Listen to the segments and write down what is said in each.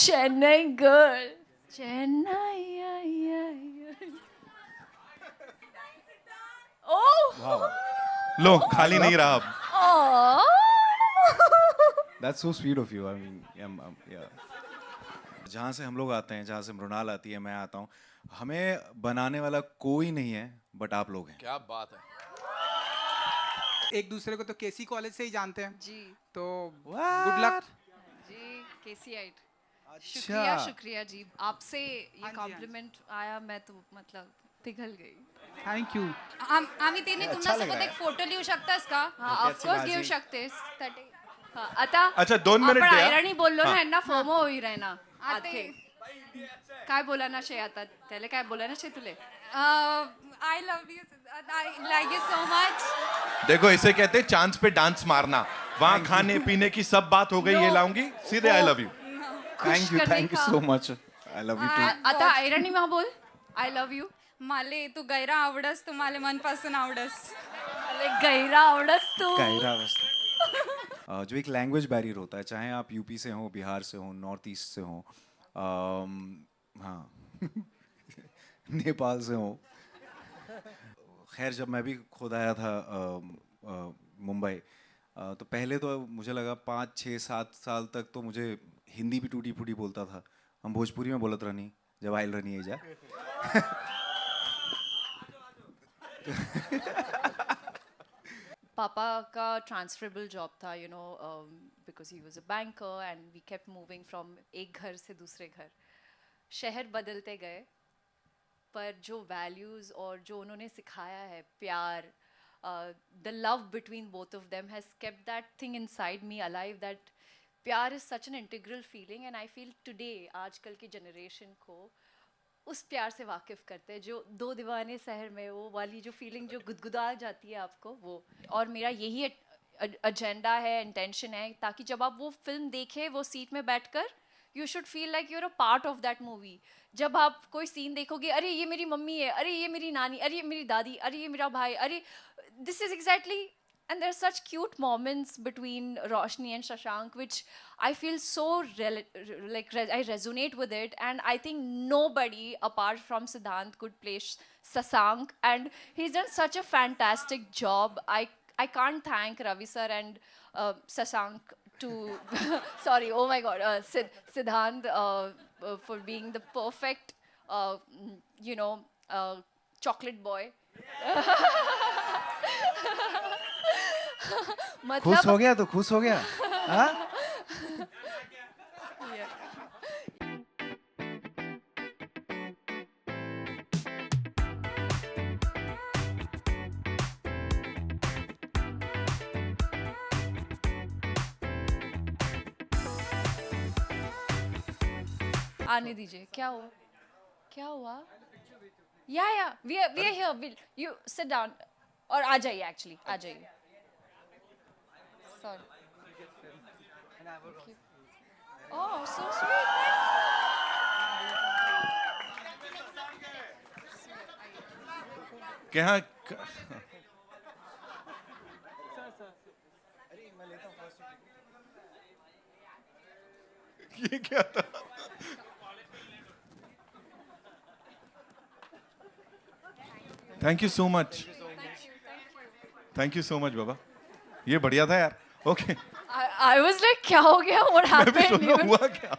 Chennai girl. Chennai. Oh. Wow. लो खाली नहीं रहा अब. Oh. That's so sweet of you. I mean, yeah. जहाँ से हम लोग आते हैं, जहाँ से मृणाल आती है, मैं आता हूँ, हमें बनाने वाला कोई नहीं है बट आप लोग हैं. क्या बात है. एक दूसरे को तो केसी कॉलेज से ही जानते हैं जी तो गुड लक. जी केसीआईट. अच्छा. शुक्रिया जी. आपसे ये हाँ जी. कॉम्प्लीमेंट आया, मैं तो मतलब पिघल गई. Thank you. आम्ही तिने तुमच्यासोबत एक फोटो लिहू शकतास का? हा ऑफकोर्स घेऊ शकतेस. हा, आता अच्छा 2 मिनिट आपण द्या. आयराणी बोललो ना, यांना फोमो होई राहिना आता आते. काय बोला ना शे आता त्याला काय बोला ना शे तुले. I love you. I like you so much. देखो इसे कहते हैं चांस पे डांस मारना. वहाँ खाने पीने की सब बात हो गई. ये लाऊंगी सीधे I love you. Thank you का. so much. I love you too. आता आयराणी मा बोल. I love you. माले तू गैरा आवडस, तू माले मनपासून आवडस. अरे गैरा आवडस तू. कायरा अवस्था. जो एक लैंग्वेज बैरियर होता है, चाहे आप यूपी से हो, बिहार से हो, नॉर्थ ईस्ट से हो, हाँ नेपाल से हो. खैर जब मैं भी खुद आया था मुंबई, तो पहले तो मुझे लगा 5, 6, 7 साल तक तो मुझे हिंदी भी टूटी फूटी बोलता था. हम भोजपुरी में बोलत रहनी जब आयल रहनी है जा. पापा का ट्रांसफरेबल जॉब था, you know, because he was a banker and we kept moving from एक घर से दूसरे घर. शहर बदलते गए, पर जो वैल्यूज़ और जो उन्होंने सिखाया है, प्यार, the love between both of them has kept that thing inside me alive. That प्यार is such an integral feeling and I feel today आजकल की जनरेशन को उस प्यार से वाकिफ़ करते हैं जो दो दीवाने शहर में, वो वाली जो फीलिंग जो गुदगुदा जाती है आपको, वो. और मेरा यही एजेंडा है, इंटेंशन है, ताकि जब आप वो फिल्म देखें वो सीट में बैठकर, you should feel like you are a part of that movie. जब आप कोई सीन देखोगे, अरे ये मेरी मम्मी है, अरे ये मेरी नानी, अरे ये मेरी दादी, अरे ये मेरा भाई, अरे this is exactly. And there are such cute moments between Roshni and Shashank, which I feel so I resonate with it, and I think nobody apart from Siddhant could play Sasank, and he's done such a fantastic job. I can't thank Ravi sir and Sasank to sorry, oh my god, Siddhant for being the perfect you know chocolate boy. खुश हो गया तो खुश हो गया. हाँ? आने दीजिए. क्या हुआ? क्या हुआ? या we are here. You sit down. और आ जाइए, एक्चुअली आ जाइए. Sorry. Oh, so sweet. क्या ये क्या था? Thank you so much. Thank you so much बाबा. ये बढ़िया था यार. ओके. I was like, क्या हो गया? What मैं भी happened? सुन रहा हुआ क्या.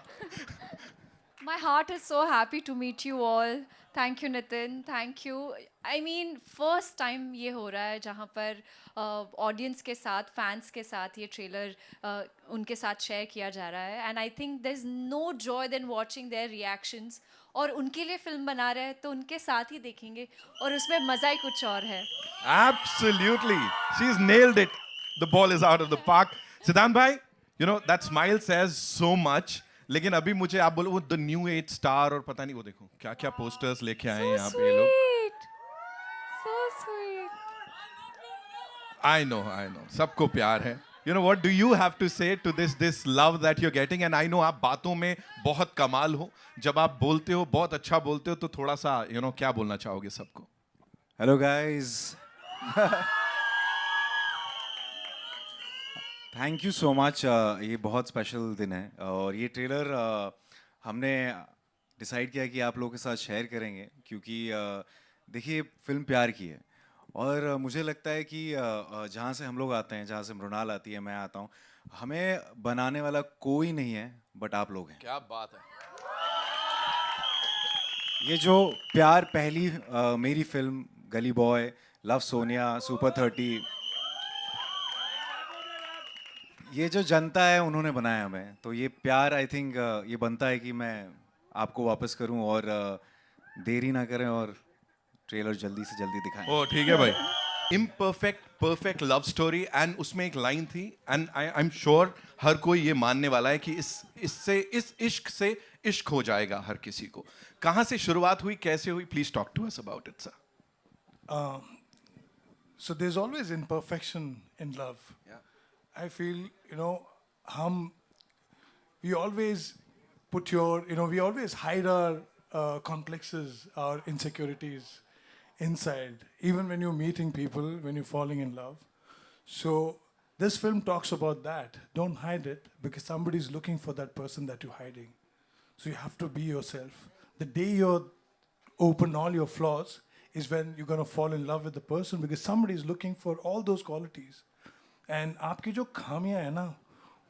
My heart is so happy to meet you all. Thank you, Nitin. Thank you. I mean, first time ये हो रहा है जहाँ पर audience के साथ, fans के साथ ये trailer उनके साथ share किया जा रहा है. And I think there's no joy than watching their reactions. और उनके लिए film बना रहे हैं तो उनके साथ ही देखेंगे और उसमें मज़ा ही कुछ और है. Absolutely. She's nailed it. The ball is out of the park. Siddhant bhai, you know that smile says so much. लेकिन अभी मुझे आप बोलो वो द न्यू एज स्टार और पता नहीं वो देखो क्या क्या पोस्टर्स लेके आए हैं यहाँ पे ये लोग. So sweet. I know. सबको प्यार है. You know what do you have to say to this love that you're getting? And I know आप बातों में बहुत कमाल हो. जब आप बोलते हो बहुत अच्छा बोलते हो तो थोड़ा सा क्या बोलना चाहोगे सबको? Hello guys. Thank you so much. ये बहुत स्पेशल दिन है और ये ट्रेलर हमने डिसाइड किया कि आप लोगों के साथ शेयर करेंगे क्योंकि देखिए फिल्म प्यार की है और मुझे लगता है कि जहाँ से हम लोग आते हैं, जहाँ से मृणाल आती है, मैं आता हूँ, हमें बनाने वाला कोई नहीं है बट आप लोग हैं। क्या बात है। ये जो प्यार पहली मेरी फिल्म गली बॉय, लव सोनिया, सुपर 30, ये जो जनता है उन्होंने बनाया हमें, तो ये प्यार आई थिंक ये बनता है कि मैं आपको वापस करूं और देरी ना करें और ट्रेलर जल्दी से जल्दी दिखाएं। ओ ठीक है भाई। Imperfect perfect love story, and उसमें एक लाइन थी, एंड आई एम श्योर हर कोई ये मानने वाला है कि इस इश्क से इश्क हो जाएगा हर किसी को। कहाँ से शुरुआत हुई, कैसे हुई? Please talk to us about it sir. So there's always imperfection in love. Yeah. I feel, we always we always hide our complexes, our insecurities inside, even when you're meeting people, when you're falling in love. So this film talks about that. Don't hide it because somebody's looking for that person that you're hiding. So you have to be yourself. The day you're open all your flaws is when you're going to fall in love with the person because somebody is looking for all those qualities. And आपकी जो खामियां है ना,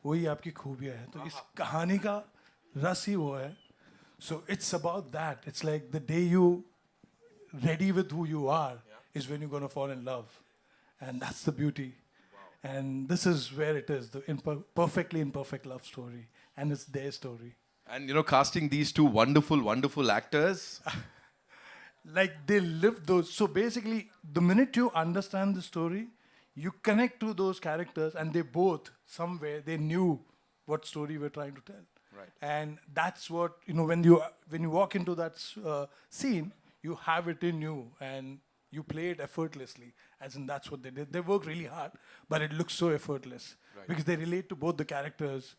वही आपकी खूबियां है. तो इस कहानी का रस ही वो है. So it's about that. It's like the day you ready with who you are is when you're going to fall in love. And that's the beauty. And this is where it is, the perfectly imperfect love story. And it's their story. And casting these two wonderful actors. Like they live those. So basically, the minute you understand the story, you connect to those characters, and they both somewhere they knew what story we're trying to tell. Right. And that's what when you walk into that scene, you have it in you, and you play it effortlessly. As in, that's what they did. They work really hard, but it looks so effortless because they relate to both the characters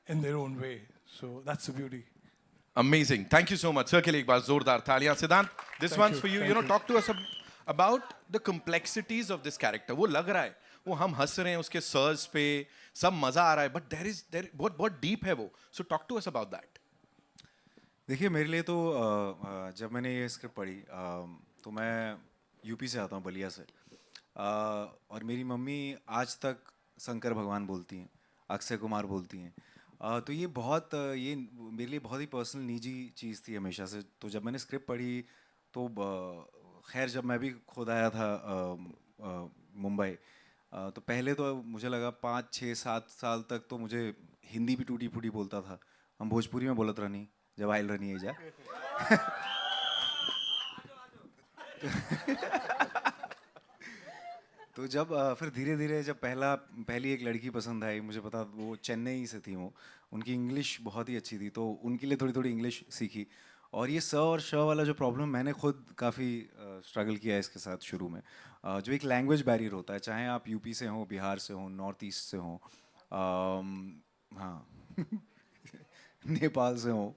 in their own way. So that's the beauty. Amazing. Thank you so much. Sir, के लिए एक बार जोरदार तालियां. Siddhant, this Thank one's you, for you. thank you. Talk to us about the complexities of this character. वो लग रहा है, वो हम हंस रहे हैं उसके सर्स पे, सब मजा आ रहा है, but there बहुत deep है वो. So talk to us about that. देखिए मेरे लिए तो जब मैंने ये स्क्रिप्ट पढ़ी तो मैं यूपी से आता हूँ, बलिया से, और मेरी मम्मी आज तक शंकर भगवान बोलती हैं, अक्षय कुमार बोलती हैं, तो ये मेरे लिए बहुत ही पर्सनल निजी चीज़ थी हमेशा से. तो जब मैंने स्क्रिप्ट पढ़ी तो खैर जब मैं भी खुद आया था मुंबई, तो पहले तो मुझे लगा 5, 6, 7 साल तक तो मुझे हिंदी भी टूटी फूटी बोलता था. हम भोजपुरी में बोलत रहनी जब आयल रहनी है जा. तो जब फिर धीरे धीरे जब पहली एक लड़की पसंद आई, मुझे पता वो चेन्नई से थी, वो उनकी इंग्लिश बहुत ही अच्छी थी, तो उनके लिए थोड़ी थोड़ी इंग्लिश सीखी. और ये स और श वाला जो प्रॉब्लम मैंने खुद काफ़ी स्ट्रगल किया है इसके साथ शुरू में, जो एक लैंग्वेज बैरियर होता है, चाहे आप यूपी से हों, बिहार से हों, नॉर्थ ईस्ट से हों, हाँ नेपाल से हों,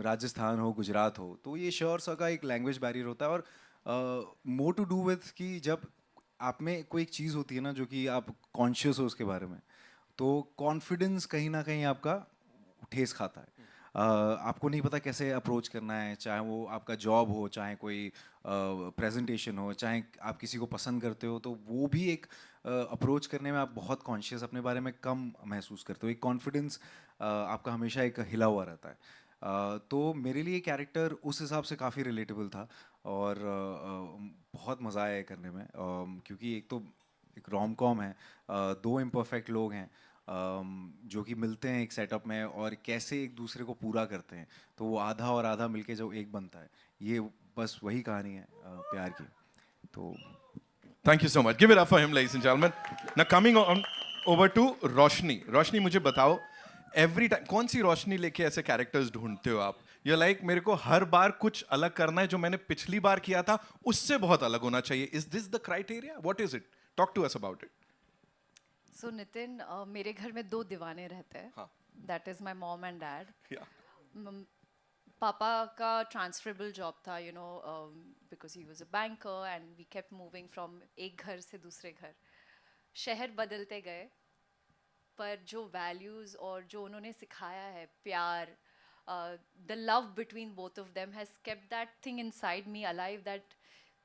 राजस्थान हो, गुजरात हो, तो ये श और स का एक लैंग्वेज बैरियर होता है. और मोर टू डू विथ कि जब आप में कोई एक चीज़ होती है ना जो कि आप कॉन्शियस हो उसके बारे में, तो कॉन्फिडेंस कहीं ना कहीं आपका ठेस खाता है. आपको नहीं पता कैसे अप्रोच करना है, चाहे वो आपका जॉब हो, चाहे कोई प्रेजेंटेशन हो, चाहे आप किसी को पसंद करते हो, तो वो भी एक अप्रोच करने में आप बहुत कॉन्शियस, अपने बारे में कम महसूस करते हो. एक कॉन्फिडेंस आपका हमेशा एक हिला हुआ रहता है. तो मेरे लिए कैरेक्टर उस हिसाब से काफ़ी रिलेटेबल था और बहुत मज़ा आया करने में, क्योंकि एक तो एक रोम कॉम है, 2 इम्परफेक्ट लोग हैं जो कि मिलते हैं एक सेटअप में और कैसे एक दूसरे को पूरा करते हैं, तो वो आधा और आधा मिलके जो एक बनता है, ये बस वही कहानी है प्यार की. तो Thank you so much. Give it up for him, ladies and gentlemen. Now coming on over to रोशनी. रोशनी, मुझे बताओ, एवरी टाइम कौन सी रोशनी लेके ऐसे कैरेक्टर्स ढूंढते हो आप? यू लाइक मेरे को हर बार कुछ अलग करना है, जो मैंने पिछली बार किया था उससे बहुत अलग होना चाहिए. Is this the criteria? What is it? Talk to us about it. So Nitin, मेरे घर में 2 दीवाने रहते हैं. हाँ. That is my mom and dad. पापा का ट्रांसफरेबल जॉब था, because he was a banker and we kept moving from एक घर से दूसरे घर. शहर बदलते गए पर जो वैल्यूज़ और जो उन्होंने सिखाया है, प्यार, the love between both of them has kept that thing inside me alive, that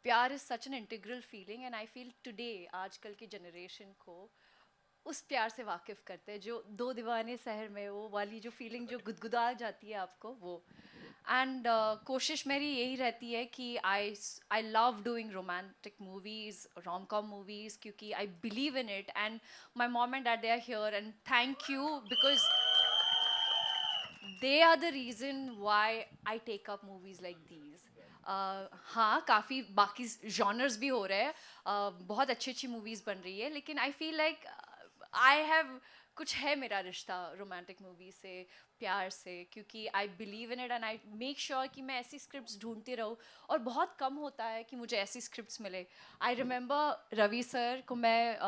प्यार is such an integral feeling, and I feel today आजकल की जनरेशन को उस प्यार से वाकिफ़ करते हैं, जो दो दीवाने शहर में, वो वाली जो फीलिंग जो गुदगुदा जाती है आपको, वो। एंड कोशिश मेरी यही रहती है कि I love doing romantic movies, rom com movies, क्योंकि I believe in it, and my mom and dad they are here, and thank you because they are the reason why I take up movies like these. हाँ, काफ़ी बाकी genres भी हो रहे हैं, बहुत अच्छी अच्छी movies बन रही है, लेकिन I feel like I have कुछ है मेरा रिश्ता रोमांटिक मूवी से, प्यार से, क्योंकि I believe in it and I make sure कि मैं ऐसी स्क्रिप्ट्स ढूंढती रहूँ, और बहुत कम होता है कि मुझे ऐसी स्क्रिप्ट्स मिले। आई रिमेंबर रवि सर को मैं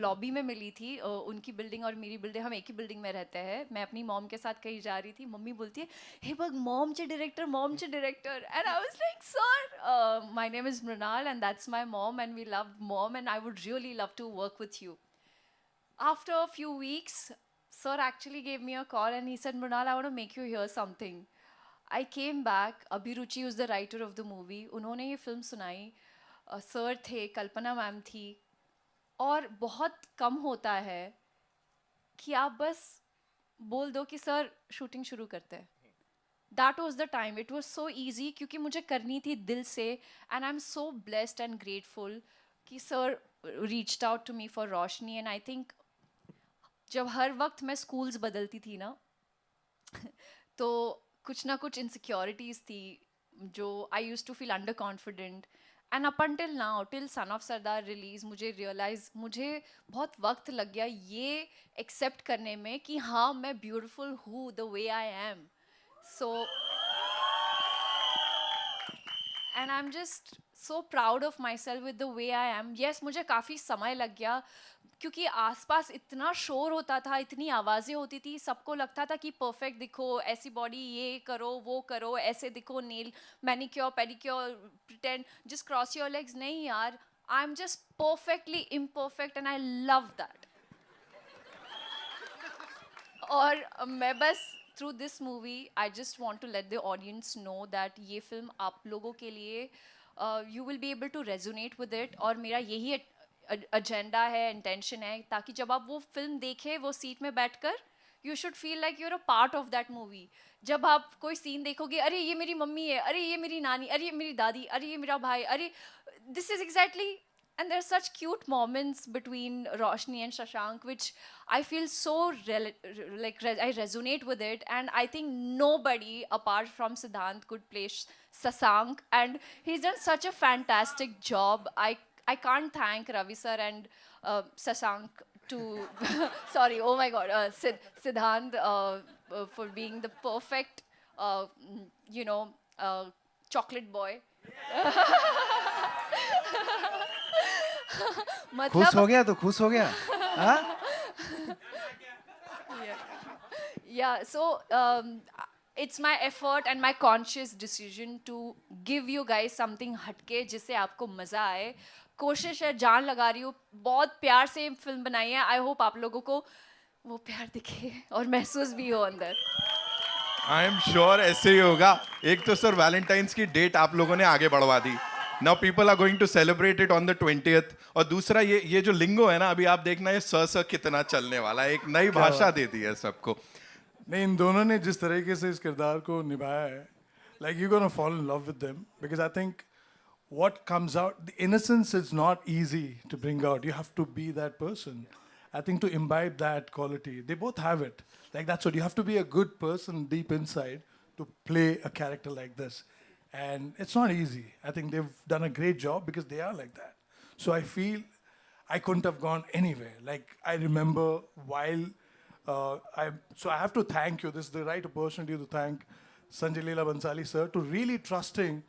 लॉबी में मिली थी, उनकी बिल्डिंग और मेरी बिल्डिंग, हम एक ही बिल्डिंग में रहते हैं। मैं अपनी मॉम के साथ कहीं जा रही थी, मम्मी बोलती है, हे बग मॉमचे director, and I was like, sir my name is Mrunal and that's my mom and we love mom and I would really love to work with you. After a few weeks, sir actually gave me a call and he said, Mrunal, I want to make you hear something. I came back, Abhiruchi was the writer of the movie, उन्होंने ये film सुनाई, sir थे, कल्पना ma'am थी, और बहुत कम होता है कि आप बस बोल दो कि सर शूटिंग शुरू करते हैं। That was the time. It was so easy क्योंकि मुझे करनी थी दिल से, and I'm so blessed and grateful कि sir reached out to me for Roshni, and I think जब हर वक्त मैं स्कूल्स बदलती थी ना तो कुछ ना कुछ इनसिक्योरिटीज़ थी, जो I use to feel under confident, and up until now, till Son of Sardaar release, मुझे बहुत वक्त लग गया ये एक्सेप्ट करने में कि हाँ, मैं ब्यूटिफुल हूँ the way I am. So and I am just so proud of my self with the way I am. Yes, मुझे काफ़ी समय लग गया क्योंकि आसपास इतना शोर होता था, इतनी आवाज़ें होती थी, सबको लगता था कि परफेक्ट दिखो, ऐसी बॉडी, ये करो, वो करो, ऐसे दिखो, nail manicure pedicure, pretend, just cross your legs. नहीं यार, I am just perfectly imperfect and I love that. और मैं बस through this movie I just want to let the audience know that ये फिल्म आप लोगों के लिए, you will be able to resonate with it, और मेरा यही एजेंडा है, इंटेंशन है, ताकि जब आप वो फिल्म देखें, वो सीट में बैठकर, you should feel like you are a part of that movie. जब आप कोई सीन देखोगे, अरे ये मेरी मम्मी है, अरे ये मेरी नानी, अरे ये मेरी दादी, अरे ये मेरा भाई, अरे this is exactly, and there are such cute moments between Roshni and Shashank which I feel so I resonate with it, and I think nobody apart from Siddhant could play Shashank, and he's done such a fantastic job. I can't thank Ravi sir and Shashank to sorry, oh my god, Siddhant for being the perfect you know chocolate boy. खुश हो गया तो खुश हो गया। हाँ? Yeah, so it's my effort and my conscious decision to give you guys something हटके जिससे आपको मज़ा आए। कोशिश है, जान लगा रही हूँ, बहुत प्यार से फिल्म बनाई है। आई होप आप लोगों को वो प्यार दिखे और महसूस भी हो अंदर। आई एम श्योर ऐसे ही होगा। एक तो सर वैलेंटाइंस की डेट आप लोगों ने आगे बढ़वा दी, now people are going to celebrate it on the 20th। और दूसरा ये जो लिंगो है ना, अभी आप देखना ये स कितना चलने वाला है, एक नई भाषा दे दी है सबको। नहीं, इन दोनों ने जिस तरीके से इस किरदार को निभाया है, like you're gonna fall in love with them, because I think what comes out, the innocence is not easy to bring out. You have to be that person. I think to imbibe that quality, they both have it. Like that's what you have to be, a good person deep inside to play a character like this. And it's not easy. I think they've done a great job because they are like that. So I feel I couldn't have gone anywhere. Like I remember while so I have to thank you. This is the right opportunity to thank Sanjay Leela Bansali sir to really trusting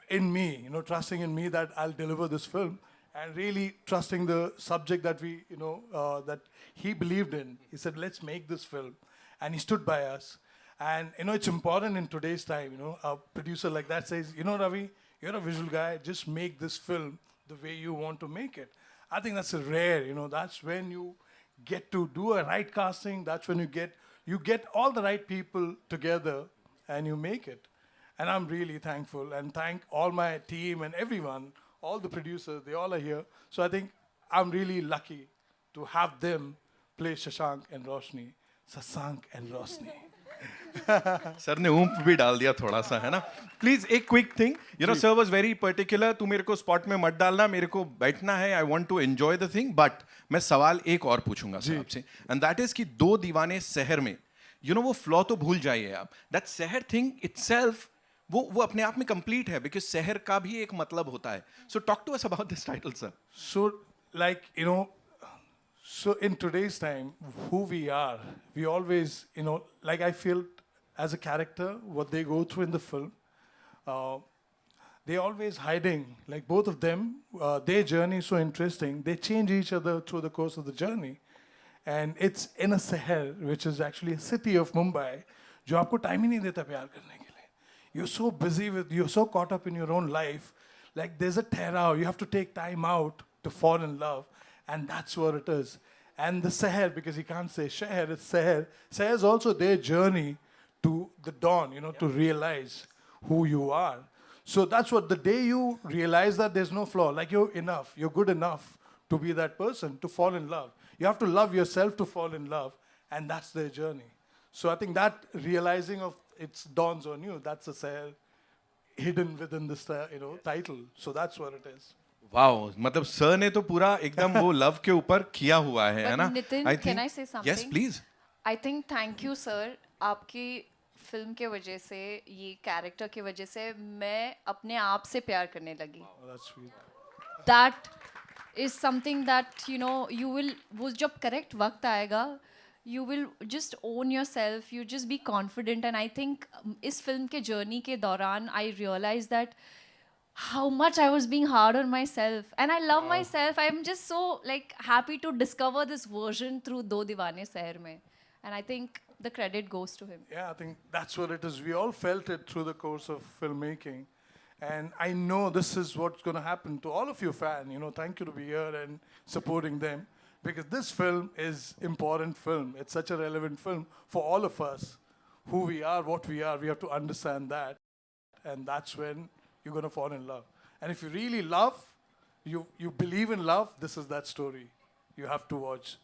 in me, trusting in me that I'll deliver this film, and really trusting the subject that we, that he believed in. He said, let's make this film. And he stood by us. And, it's important in today's time, a producer like that says, Ravi, you're a visual guy, just make this film the way you want to make it. I think that's a rare, that's when you get to do a right casting, that's when you get all the right people together and you make it. And I'm really thankful and thank all my team and everyone, all the producers, they all are here. So I think I'm really lucky to have them play Shashank and Roshni. Sasank and Roshni. Sir ने ऊम्फ भी डाल दिया थोड़ा सा, है ना? Please एक quick thing, you know sir was very particular, तू मेरे को स्पॉट में मत डालना, मेरे को बैठना है, I want to enjoy the thing. But मैं सवाल एक और पूछूंगा सर आपसे, एंड दैट इज कि दो दीवाने शहर में, यू नो वो फ्लॉ तो भूल जाइए आप, दैट शहर थिंग इटसेल्फ वो अपने आप में कंप्लीट है, बिकॉज शहर का भी एक मतलब होता है. So talk to us about this title sir. So, like, you know, so in today's time, who we are, we always, you know, like I feel as a character, what they go through in the film, they're always hiding. Like both of them, their journey is so interesting. They change each other through the course of the journey. And it's in a Sahar, which is actually a city of Mumbai, जो आपको time ही नहीं देता प्यार करने के लिए. You're so busy you're so caught up in your own life. Like there's a terror, you have to take time out to fall in love. And that's what it is. And the Sahar, because you can't say Shahar, it's Sahar. Sahar is also their journey to the dawn, you know, to realize who you are. So that's what, the day you realize that there's no flaw, like you're enough, you're good enough to be that person, to fall in love. You have to love yourself to fall in love, and that's their journey. So I think that realizing of it dawns on you, that's a Sahar hidden within this, you know, title. So that's what it is. Wow, मतलब sir ने तो पूरा एकदम वो love के ऊपर किया हुआ है ना? Nitin, can I say something? Yes, please. I think thank you sir, आपकी फिल्म के वजह से, ये कैरेक्टर की वजह से मैं अपने आप से प्यार करने लगी. Oh, that's sweet. That is something that, you know, you will, वो जब correct वक्त आएगा, you will just own yourself, you just be confident. And I think इस फिल्म के journey के दौरान I realized that how much I was being hard on myself, and I love myself. I'm just so like happy to discover this version through Do Deewane Seher mein, and I think the credit goes to him. Yeah, I think that's what it is. We all felt it through the course of filmmaking. And I know this is what's going to happen to all of you fans. You know, thank you to be here and supporting them. Because this film is important film. It's such a relevant film for all of us. Who we are, what we are, we have to understand that. And that's when you're going to fall in love. And if you really love, you believe in love, this is that story. You have to watch.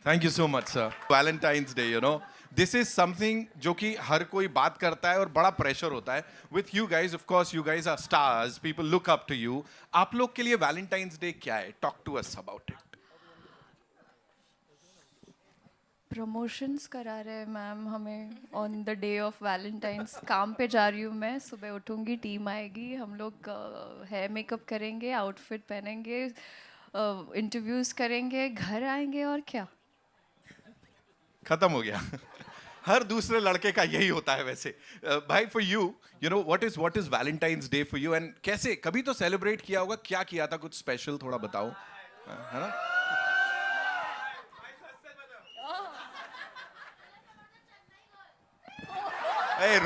Thank you so much sir. Valentine's day, you know, this is something जो कि हर कोई बात करता है और बड़ा pressure होता है. With you guys, of course you guys are stars, people look up to you. आप लोग के लिए वैलेंटाइंस डे क्या है? Talk to us about it. Promotions करा रहे हैं मैम हमें on the day of Valentine's. काम पे जा रही हूँ मैं, सुबह उठूँगी, टीम आएगी, हम लोग हेयर मेकअप करेंगे, आउटफिट पहनेंगे, इंटरव्यूज़ करेंगे, घर आएंगे और क्या. खत्म हो गया. हर दूसरे लड़के का यही होता है वैसे. भाई, for you, you know, what is Valentine's day for you, and कैसे, कभी तो सेलिब्रेट किया होगा, क्या किया था, कुछ स्पेशल थोड़ा बताओ, है ना? ए,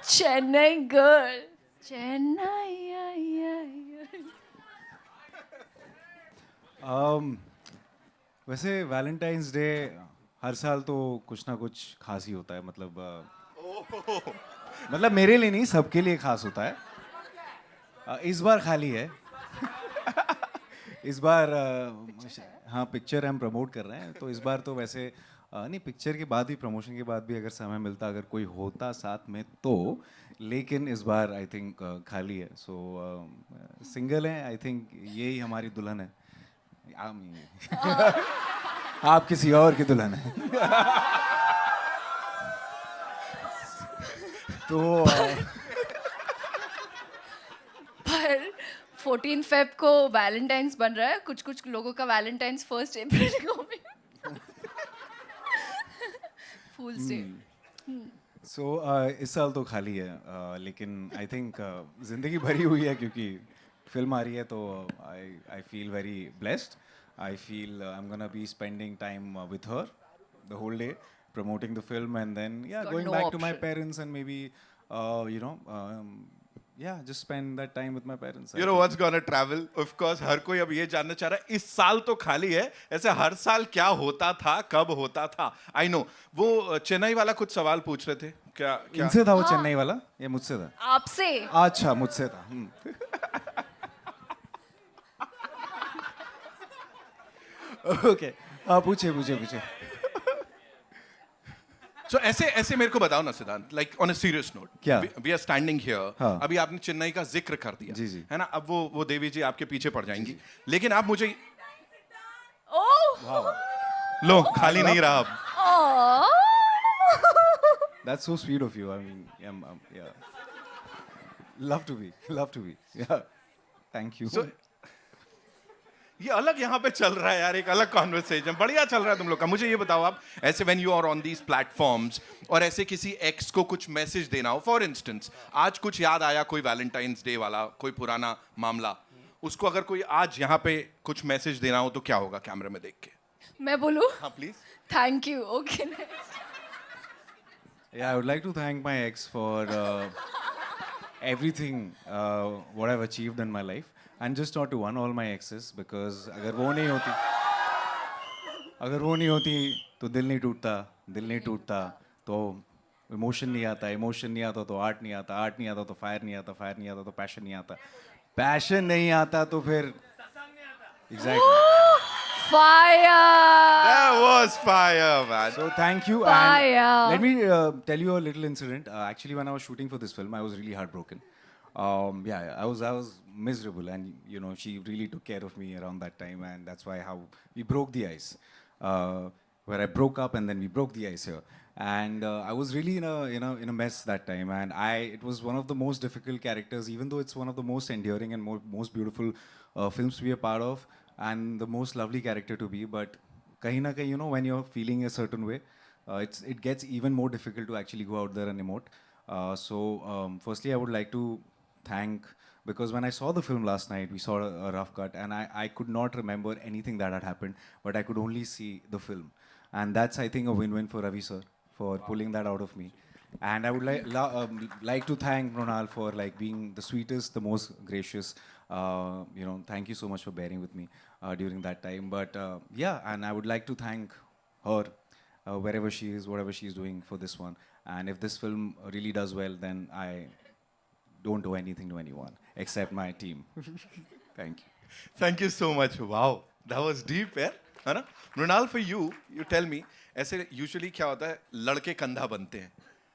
चेन्नई गर्ल, चेन्नई. वैसे वैलेंटाइंस डे हर साल तो कुछ ना कुछ खास ही होता है. मतलब मेरे लिए नहीं, सबके लिए खास होता है. इस बार खाली है. इस बार हाँ, पिक्चर हम प्रमोट कर रहे हैं, तो इस बार तो वैसे नहीं, पिक्चर के बाद भी, प्रमोशन के बाद भी अगर समय मिलता, अगर कोई होता साथ में तो, लेकिन इस बार आई थिंक खाली है. सो सिंगल है. आई थिंक यही हमारी दुल्हन है. आप किसी और की दुल्हन है. तो पर 14 फेब को वैलेंटाइंस बन रहा है. कुछ कुछ लोगों का वैलेंटाइंस 1 अप्रैल को भी. फूल्स डे. सो इस साल तो खाली है. लेकिन आई थिंक जिंदगी भरी हुई है, क्योंकि फिल्म आ रही है. तो I feel very blessed. I feel I'm gonna be spending time with her the whole day, promoting the film, and then got going no back to my option. parents and maybe you know yeah, just spend that time with my parents. You know what's gonna travel? Of course, हर कोई अब ये जानना चाह रहा है इस साल तो खाली है, ऐसे हर साल क्या होता था, कब होता था? I know. वो चेन्नई वाला कुछ सवाल पूछ रहे थे क्या क्या? इनसे था वो चेन्नई वाला या मुझसे था? आपसे अच्छा, मुझसे था. Okay. पूछे पूछे पूछे. So ऐसे ऐसे मेरे को बताओ ना सिद्धांत, like on a serious note. क्या? We are standing here. हाँ. अभी आपने चेन्नई का जिक्र कर दिया. जी, जी. है ना? अब वो देवी जी आपके पीछे पड़ जाएंगी. लेकिन आप मुझे ओह लो खाली नहीं रहा अब. That's so sweet of you. I mean, yeah. Love to be. Yeah. Thank you. So, ये अलग यहाँ पे चल रहा है यार, एक अलग कॉन्वर्सेशन बढ़िया चल रहा है तुम लोग का. मुझे ये बताओ आप ऐसे when you are on these platforms और ऐसे किसी एक्स को कुछ मैसेज देना हो, फॉर इंस्टेंस आज कुछ याद आया कोई वैलेंटाइंस डे वाला कोई पुराना मामला, उसको अगर कोई आज यहाँ पे कुछ मैसेज देना हो तो क्या होगा कैमरे में देख के? मैं बोलूं? हाँ please. Thank you. Okay Yeah, I would like to thank my ex for everything what I've achieved in my life, and just not to one, all my exes, because अगर वो नहीं होती तो दिल नहीं टूटता तो इमोशन नहीं आता तो आर्ट नहीं आता तो फायर नहीं आता तो पैशन नहीं आता तो फिर exactly. Fire. That was fire, man. So thank you. Fire. And let me tell you a little incident. Actually, when I was shooting for this film, I was really heartbroken. Yeah, I was miserable, and you know, she really took care of me around that time, and that's why how we broke the ice. Where I broke up, and then we broke the ice here. And I was really in a mess that time, and it was one of the most difficult characters, even though it's one of the most endearing and most beautiful films to be a part of, and the most lovely character to be. But kahin na kahin, you know, when you're feeling a certain way, it gets even more difficult to actually go out there and emote. Firstly, I would like to thank, because when I saw the film last night, we saw a rough cut, and I could not remember anything that had happened, but I could only see the film. And that's, I think, a win-win for Ravi sir for pulling that out of me. And I would like to thank Mrunal for like being the sweetest, the most gracious. You know, thank you so much for bearing with me during that time. But yeah, and I would like to thank her wherever she is, whatever she is doing for this one. And if this film really does well, then I don't owe anything to anyone except my team. Thank you. Thank you so much. Wow, that was deep, यार, है ना? Mrinal, for you tell me, ऐसे usually क्या होता है, लड़के कंधा बनते हैं,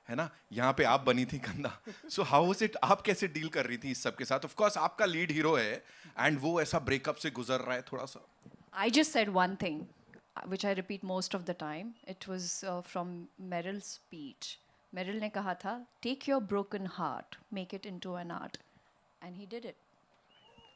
है ना? यहाँ पे आप बनी थी कंधा. So how was it? आप कैसे डील कर रही थी इस सब के साथ? Of course आपका लीड हीरो है, and वो ऐसा ब्रेकअप से गुजर रहा है थोड़ा सा. I just said one thing, which I repeat most of the time. It was from Meryl's speech. Meryl ने कहा था, take your broken heart, make it into an art. And he did it.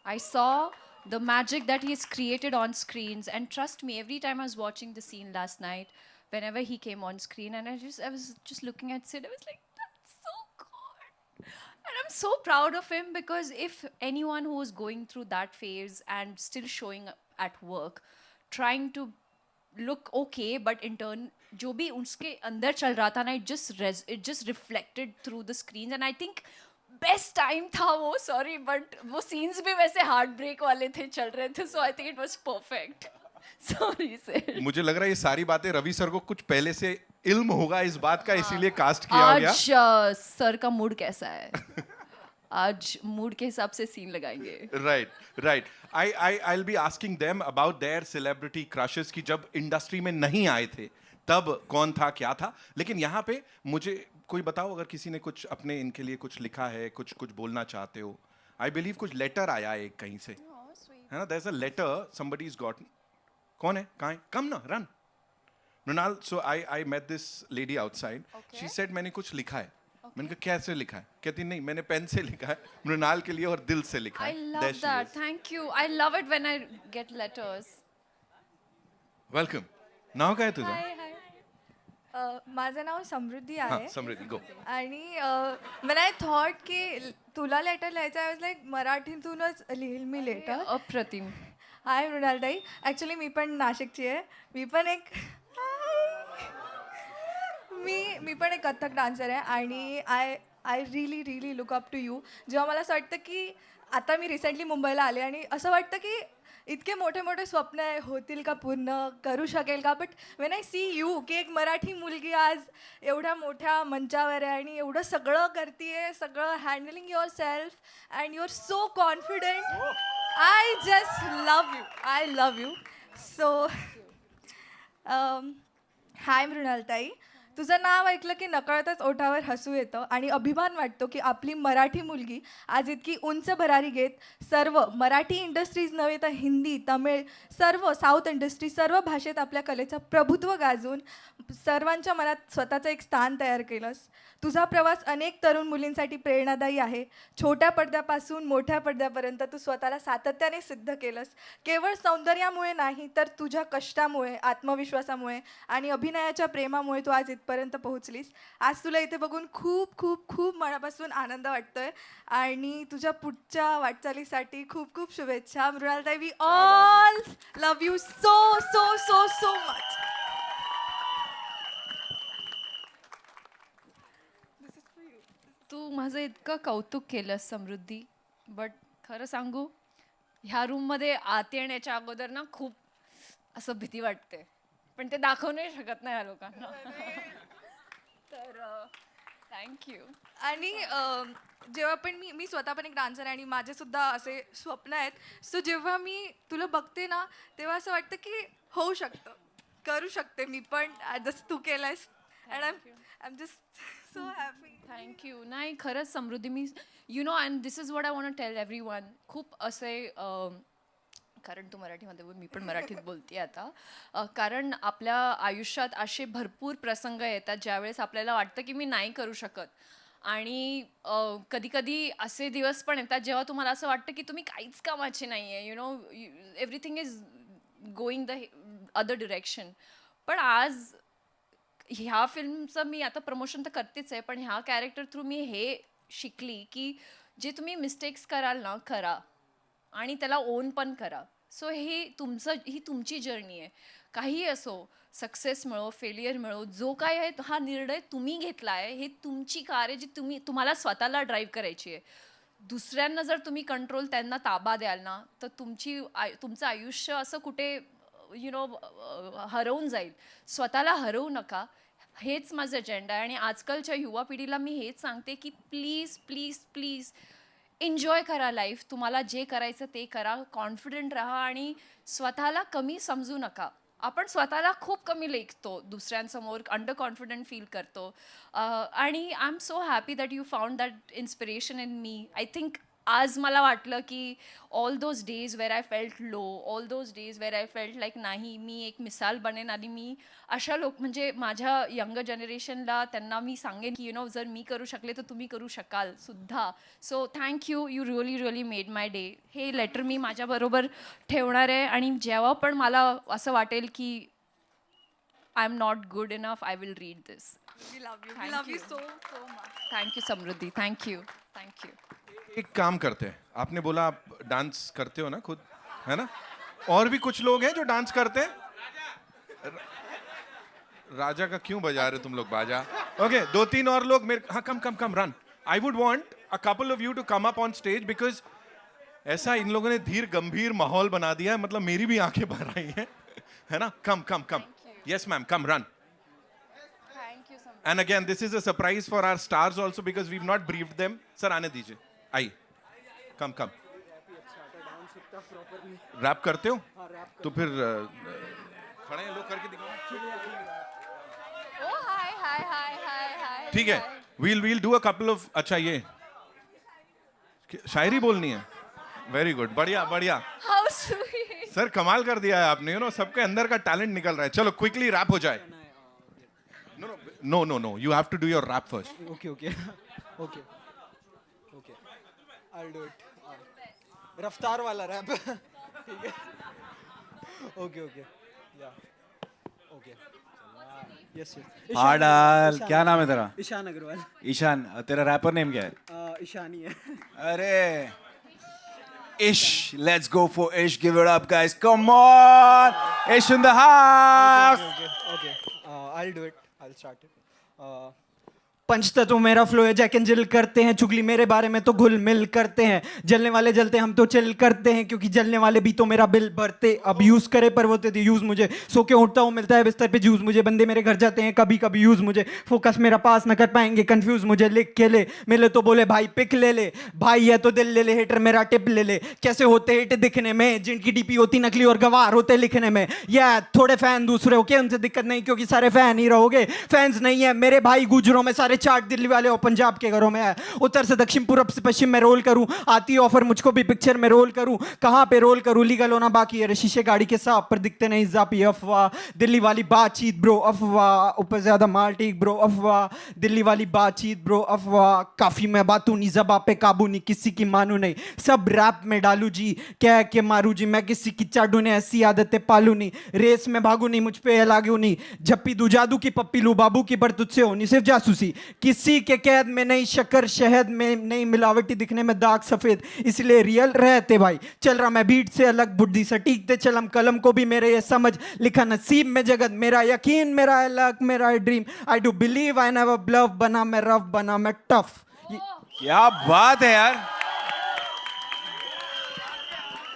I saw the magic that he's created on screens, and trust me, every time I was watching the scene last night, whenever he came on screen, and I was just looking at Sid, I was like, that's so good. And I'm so proud of him, because if anyone who is going through that phase and still showing up at work, trying to look okay, but in turn, जो भी उसके अंदर चल रहा था ना, it just reflected through the screens, and I think best time था वो. सॉरी, बट वो सीन्स भी वैसे हार्ट ब्रेक वाले थे, चल रहे थे. So I think it was perfect. Sorry sir. मुझे लग रहा है ये सारी बातें रवि सर को कुछ पहले से इल्म होगा इस बात का, इसीलिए कास्ट किया गया. आज सर का मूड कैसा है? आज मूड के हिसाब से सीन लगाएंगे. Right. I'll be asking them about their celebrity crushes कि जब इंडस्ट्री में नहीं आए थे तब कौन था, क्या था. लेकिन यहाँ पे मुझे कोई बताओ, अगर किसी ने कुछ अपने इनके लिए कुछ लिखा है, कुछ बोलना चाहते हो. आई बिलीव कुछ लेटर आया है एक कहीं से, है ना? there's a letter somebody's got. कौन है, कहाँ है? कम ना, run. Mrunal, so I met this lady outside. She said मैंने कुछ लिखा है. मैंने कहा कैसे लिखा है? कहती नहीं, मैंने पेन से लिखा है, मृणाल के लिए, और दिल से लिखा है. I love that. Thank you. I love it when I get letters. Welcome. नाव काय तुझं? हाय हाय. माझं नाव समृद्धी हां, आहे. समृद्धी, गो. आणि when I thought की तुला लेटर लिहायचं, I was like मराठीतूनच लिहील मी लेटर. अप्रतिम. हाय मृणालताई. ॲक्च्युली मी पण नाशिकची आहे. मी पण एक कथ्थक डान्सर आहे, आणि आय रिली रिली लुक अप टू यू. जेव्हा मला असं वाटतं की आता मी रिसेंटली मुंबईला आले आणि असं वाटतं की इतके मोठे मोठे स्वप्न आहे, होतील का पूर्ण, करू शकेल का, but when I see you की एक मराठी मुलगी आज एवढ्या मोठ्या मंचावर आहे आणि एवढं सगळं करते, सगळं handling yourself and you are so confident. I just love you. I love you. So hi मृणालताई, तुझं नाव ऐकलं की नकळतच ओठावर हसू येतं आणि अभिमान वाटतो की आपली मराठी मुलगी आज इतकी उंच भरारी घेत सर्व मराठी इंडस्ट्रीज नव्हे तर हिंदी, तमिळ, सर्व साऊथ इंडस्ट्री, सर्व भाषेत आपल्या कलेचं प्रभुत्व गाजवून सर्वांच्या मनात स्वतःचं एक स्थान तयार केलंस. तुझा प्रवास अनेक तरुण मुलींसाठी प्रेरणादायी आहे. छोट्या पडद्यापासून मोठ्या पडद्यापर्यंत तू स्वतःला सातत्याने सिद्ध केलंस. केवळ सौंदर्यामुळे नाही तर तुझ्या कष्टामुळे, आत्मविश्वासामुळे आणि अभिनयाच्या प्रेमामुळे तू आज इथपर्यंत पोहोचलीस. आज तुला इथे बघून खूप खूप खूप मनापासून आनंद वाटतोय आणि तुझ्या पुढच्या वाटचालीसाठी खूप खूप शुभेच्छा. मृणालताई, we all love you so so so so much. तू माझं इतकं कौतुक केलंस समृद्धी, बट खरं सांगू ह्या रूममध्ये आत येण्याच्या अगोदर ना खूप असं भीती वाटते, पण ते दाखवू नाही शकत नाही या लोकांना. तर थँक्यू. आणि जेव्हा पण मी स्वतः पण एक डान्सर आहे आणि माझे सुद्धा असे स्वप्न आहेत. सो जेव्हा मी तुला बघते ना तेव्हा असं वाटतं की होऊ शकतं, करू शकते मी पण जसं तू केलंयस. And I am just so happy. Thank you. नाही खरंच समृद्धी, मी you know and this is what I want tell everyone. खूप असे कारण तू मराठीमध्ये बोल, मी पण मराठीत बोलते आता. कारण आपल्या आयुष्यात असे भरपूर प्रसंग येतात ज्यावेळेस आपल्याला वाटतं की मी नाही करू शकत, आणि कधी कधी असे दिवस पण येतात जेव्हा तुम्हाला असं वाटतं की तुम्ही काहीच कामाचे नाही आहे, you know everything is going the other direction. पण आज ह्या फिल्मचं मी आता प्रमोशन तर करतेच आहे, पण ह्या कॅरेक्टर थ्रू मी हे शिकली की जे तुम्ही मिस्टेक्स कराल ना, करा आणि त्याला ओन पण करा. सो ही तुमची जर्नी आहे. काही असो, सक्सेस मिळो, फेलियर मिळो, जो काय आहे हा निर्णय तुम्ही घेतला आहे. हे तुमची कार आहे जी तुम्हाला स्वतःला ड्राईव्ह करायची आहे. दुसऱ्यांना जर तुम्ही कंट्रोल, त्यांना ताबा द्याल ना, तर तुमचं आयुष्य असं कुठे यु नो हरवून जाईल. स्वतःला हरवू नका, हेच माझं अजेंडा आहे. आणि आजकालच्या युवा पिढीला मी हेच सांगते की प्लीज प्लीज प्लीज एन्जॉय करा लाईफ. तुम्हाला जे करायचं ते करा, कॉन्फिडंट राहा आणि स्वतःला कमी समजू नका. आपण स्वतःला खूप कमी लेखतो, दुसऱ्यांसमोर अंडर कॉन्फिडंट फील करतो. आणि I am so happy that you found that inspiration in me. I think आज मला वाटलं की all those days where I felt low, all those days where I felt like नाही मी एक मिसाल बनेन, आणि मी अशा म्हणजे माझ्या यंगर जनरेशनला त्यांना मी सांगेन की यु नो जर मी करू शकले तर तुम्ही करू शकाल सुद्धा. So thank you, you really really made my day. हे लेटर मी माझ्याबरोबर ठेवणार आहे आणि जेव्हा पण मला असं वाटेल की I am not good enough, I will read this. We love you. We Thank love you you. So so much. Thank you Samruddhi. Thank you. Thank you. एक काम करते हैं, आपने बोला आप डांस करते हो ना खुद, है ना? और भी कुछ लोग हैं जो डांस करते हैं. राजा का क्यों बजा रहे तुम लोग बाजा? ओके, 2-3 और लोग मेरे, हाँ come come come run. I would want a couple of you to come up on stage, because ऐसा इन लोगों ने धीर गंभीर माहौल बना दिया है, मतलब मेरी भी आंखें भर रही हैं, है ना? कम come come. Yes ma'am, come run. Thank you Samriddhi. And again, this is a surprise for our stars also because we've not briefed them. Sir, आने दीजिए. आई. Come, come. रैप करते हो? तो फिर खड़े हैं लोग, करके दिखाओ. ओ हाय हाय हाय हाय हाय. ठीक है. We'll do a couple of. अच्छा ये शायरी बोलनी है. Very good. बढ़िया बढ़िया. How sweet. सर कमाल कर दिया है आपने. सबके अंदर का टैलेंट निकल रहा है. चलो क्विकली रैप हो जाए. No. You have to do your rap first. Okay. I'll do it. रफ्तार वाला रैप. ठीक है. Okay. Yeah. Okay. Yes. हाँ डाल. क्या नाम है तेरा? ईशान अग्रवाल. ईशान. तेरा रैपर नेम क्या है? ईशानी है. अरे Ish, let's go for Ish. Give it up, guys. Come on, Ish in the house. Okay. I'll do it. I'll start it. पंचतत्व मेरा फ्लो है, जैक एंड जिल करते हैं, चुगली मेरे बारे में तो घुल मिल करते हैं, जलने वाले जलते हम तो चिल करते हैं, क्योंकि जलने वाले भी तो मेरा बिल भरते, अब यूज करे पर वो देते यूज मुझे, सो के उठता हूँ मिलता है बिस्तर पे जूस मुझे, बंदे मेरे घर जाते हैं कभी कभी यूज मुझे, फोकस मेरा पास न कर पाएंगे कंफ्यूज मुझे, लिख के ले मिले तो बोले भाई पिक ले ले, भाई है तो दिल ले ले, हेटर मेरा टिप ले ले, कैसे होते हिट दिखने में, जिनकी डीपी होती नकली और गवार होते लिखने में, या थोड़े फैन दूसरे हो के उनसे दिक्कत नहीं, क्योंकि सारे फैन ही रहोगे, फैंस नहीं है मेरे भाई गुजरों में, सारे चार्ट दिल्ली वाले और पंजाब के घरों में है, उत्तर से दक्षिण पूरब से पश्चिम में रोल करूं, आती ऑफर मुझको भी पिक्चर में रोल करूं, कहां पे रोल करूं, लीगल होना बाकी है, शीशे गाड़ी के साफ पर दिखते नहीं जापी, अफवाह दिल्ली वाली बातचीत ब्रो, अफवाह ऊपर ज्यादा माल ठीक ब्रो, अफवाह दिल्ली वाली बातचीत ब्रो, अफवाह काफी मैं बातू नहीं, जबा पे काबू नहीं, किसी की मानू नहीं, सब रैप में डालू जी, कह के मारू जी, मैं किसी की चाडू ने ऐसी आदतें पालू नहीं, रेस में भागू नहीं, मुझ पे लागू नहीं, झप्पी दू जादू की पप्पी लू बाबू की, पर तुझसे होनी सिर्फ जासूसी, किसी के कैद में नहीं शक्कर शहद में नहीं, मिलावटी दिखने में दाग सफेद, इसलिए रियल रहते भाई, चल रहा मैं बीट से अलग, बुद्धि सटीक ते चलम, कलम को भी मेरे ये समझ, लिखा नसीब में जगत मेरा, यकीन मेरा लक मेरा dream, I do believe I never believe, बना मैं रफ बना मैं टफ। क्या बात है यार,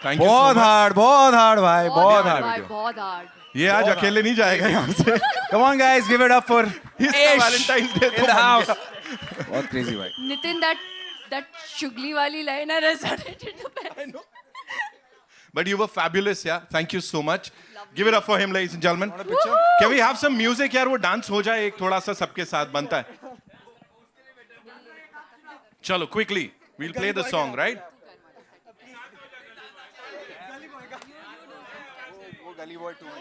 थैंक यू बहुत हार्ड भाई, बहुत भाई, हार्ड. बहुत हार्ड. ये आज अकेले नहीं जाएगा यहाँ से। Come on guys, give it up for Valentine's day in the house. बहुत crazy भाई. Nitin, that chugli wali line resonated to best. But you were fabulous, yeah. Thank you so much. Give it up for him, ladies and gentlemen. Can we have some music यार, वो dance हो जाए एक थोड़ा सा सबके साथ बनता है. चलो quickly, we'll play the song, right? वो गली बॉय 2 है.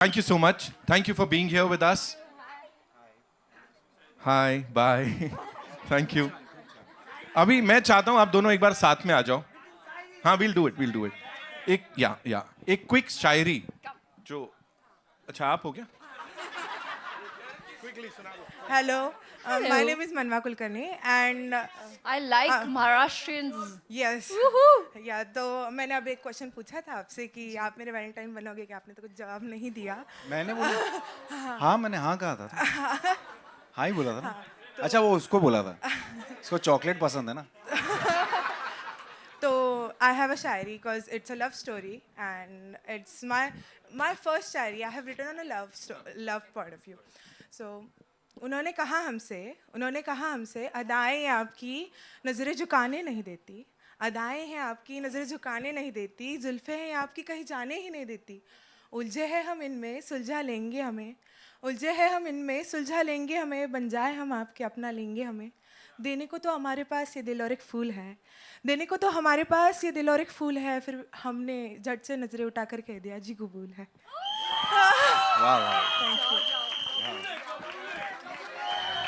Thank you so much. Thank you for being here with us. Hi, bye. Thank you. अभी मैं चाहता हूँ आप दोनों एक बार साथ में आ जाओ. हाँ, we'll do it. एक क्विक शायरी जो अच्छा आप हो क्या? Hello, my name is Manva Kulkarni and I like Maharashtrians. yes, या तो मैंने अब एक क्वेश्चन पूछा था आपसे कि आप मेरे वैलेंटाइन बनोगे कि आपने तो कुछ जवाब नहीं दिया. मैंने बोला हाँ, मैंने हाँ कहा था. हाँ ही बोला था ना. अच्छा वो उसको बोला था, उसको चॉकलेट पसंद है ना. तो I have a Shayari because it's a love story and it's my first Shayari I have written on a love point of view. So उन्होंने कहा हमसे अदाएं आपकी नज़रें झुकाने नहीं देती, अदाएं हैं आपकी नज़रें झुकाने नहीं देती, जुल्फ़े हैं आपकी कहीं जाने ही नहीं देती, उलझे हैं हम इनमें सुलझा लेंगे हमें, उलझे हैं हम इनमें सुलझा लेंगे हमें, बन जाए हम आपके अपना लेंगे हमें, देने को तो हमारे पास ये दिल और एक फूल है, देने को तो हमारे पास ये दिल और एक फूल है, फिर हमने झट से नज़रें उठाकर कह दिया जी कबूल है. वाह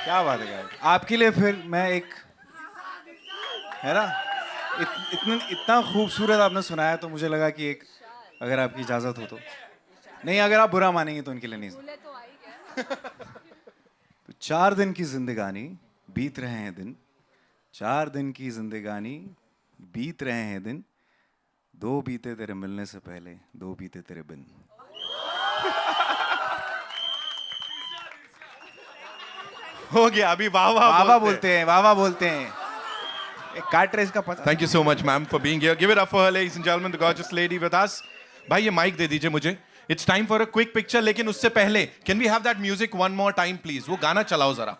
क्या बात है यार. आपके लिए फिर मैं एक है ना इतना खूबसूरत आपने सुनाया तो मुझे लगा कि एक अगर आपकी इजाजत हो तो नहीं, अगर आप बुरा मानेंगे तो उनके लिए नहीं. तो 4 दिन की जिंदगानी बीत रहे हैं दिन, 4 दिन की जिंदगानी बीत रहे हैं दिन, 2 बीते तेरे मिलने से पहले, 2 बीते तेरे बिन. हो गया अभी वाह वाह वाह बोलते हैं, वाह बोलते हैं। एक कार्ट रेस का पता। Thank you so much ma'am for being here. Give it up for her ladies and gentleman, the gorgeous lady with us. भाई ये माइक दे दीजिए मुझे। It's time for a quick picture, लेकिन उससे पहले can we have that music one more time please? वो गाना चलाओ जरा।